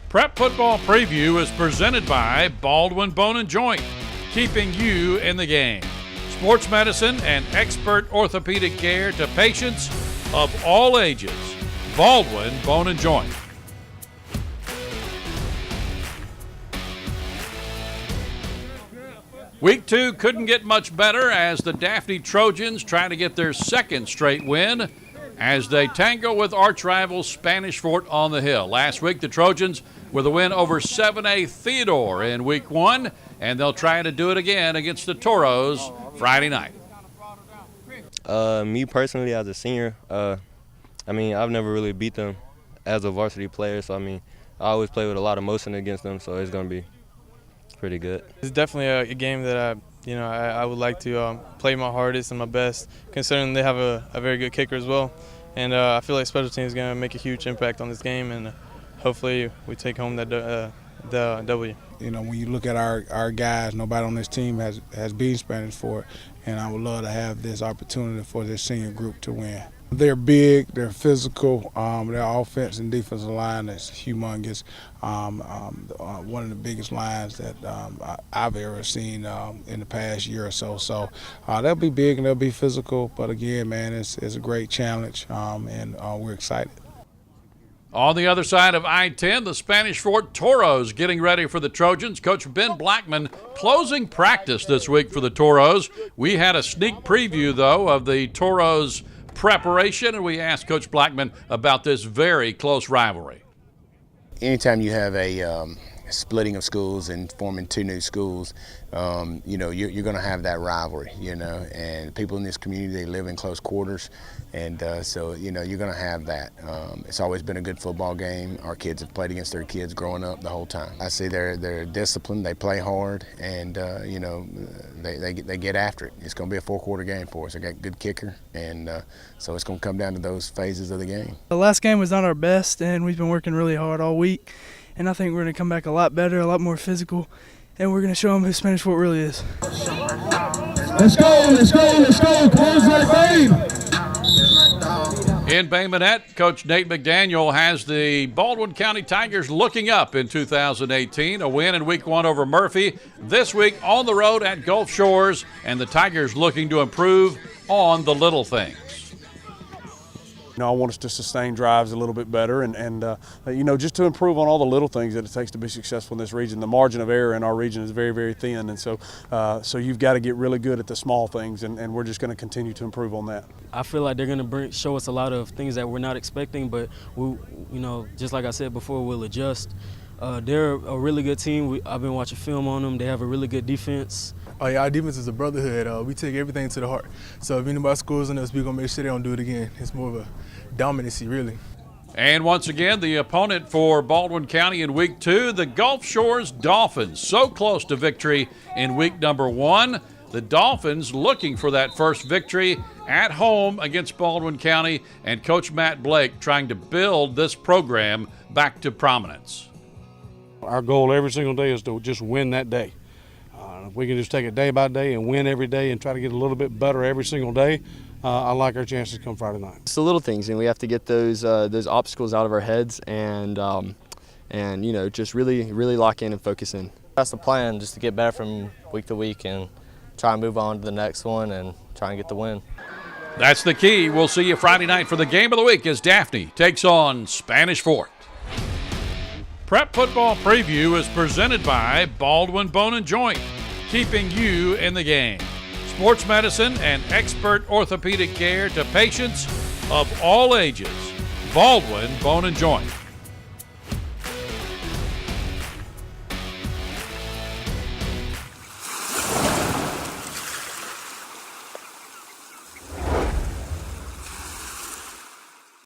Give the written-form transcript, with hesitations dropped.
Prep Football Preview is presented by Baldwin Bone & Joint, keeping you in the game. Sports medicine and expert orthopedic care to patients of all ages. Baldwin Bone & Joint. Week 2 couldn't get much better as the Daphne Trojans try to get their second straight win as they tango with arch rival Spanish Fort on the Hill. Last week, the Trojans with a win over 7A Theodore in Week 1, and they'll try to do it again against the Toros Friday night. Me personally, as a senior, I've never really beat them as a varsity player, so I always play with a lot of motion against them, so it's going to be pretty good. It's definitely a game that I would like to play my hardest and my best, considering they have a very good kicker as well. And I feel like special teams is going to make a huge impact on this game, and hopefully we take home the W. You know, when you look at our guys, nobody on this team has beaten Spanish Fort, and I would love to have this opportunity for this senior group to win. They're big, they're physical, their offense and defensive line is humongous. One of the biggest lines that I've ever seen in the past year or so. So they'll be big and they'll be physical, but again, man, it's a great challenge, and we're excited. On the other side of I-10, the Spanish Fort Toros getting ready for the Trojans. Coach Ben Blackman closing practice this week for the Toros. We had a sneak preview, though, of the Toros preparation, and we asked Coach Blackman about this very close rivalry. Anytime you have a splitting of schools and forming two new schools, you're going to have that rivalry, and people in this community, they live in close quarters, and so you're going to have that. It's always been a good football game. Our kids have played against their kids growing up the whole time. I see they're disciplined, they play hard, and they get after it. It's going to be a 4-quarter game for us. They got a good kicker, and so it's going to come down to those phases of the game. The last game was not our best, and we've been working really hard all week. And I think we're going to come back a lot better, a lot more physical, and we're going to show them who Spanish Fort really is. Let's go, let's go, let's go. Close that game. In Bay Minette, Coach Nate McDaniel has the Baldwin County Tigers looking up in 2018. A win in Week 1 over Murphy. This week on the road at Gulf Shores, and the Tigers looking to improve on the little things. I want us to sustain drives a little bit better and just to improve on all the little things that it takes to be successful in this region. The margin of error in our region is very, very thin, and so you've got to get really good at the small things, and we're just going to continue to improve on that. I feel like they're going to show us a lot of things that we're not expecting, but we, just like I said before, we'll adjust. They're a really good team. I've been watching film on them. They have a really good defense. Oh yeah, our defense is a brotherhood. We take everything to the heart. So if anybody scores on us, we're gonna make sure they don't do it again. It's more of a dominancy, really. And once again, the opponent for Baldwin County in Week 2, the Gulf Shores Dolphins. So close to victory in week number 1. The Dolphins looking for that first victory at home against Baldwin County, and Coach Matt Blake trying to build this program back to prominence. Our goal every single day is to just win that day. If we can just take it day by day and win every day and try to get a little bit better every single day, I like our chances come Friday night. It's the little things, and we have to get those obstacles out of our heads and just really lock in and focus in. That's the plan, just to get better from week to week and try and move on to the next one and try and get the win. That's the key. We'll see you Friday night for the game of the week as Daphne takes on Spanish Fort. Prep Football Preview is presented by Baldwin Bone & Joint, keeping you in the game. Sports medicine and expert orthopedic care to patients of all ages. Baldwin Bone & Joint.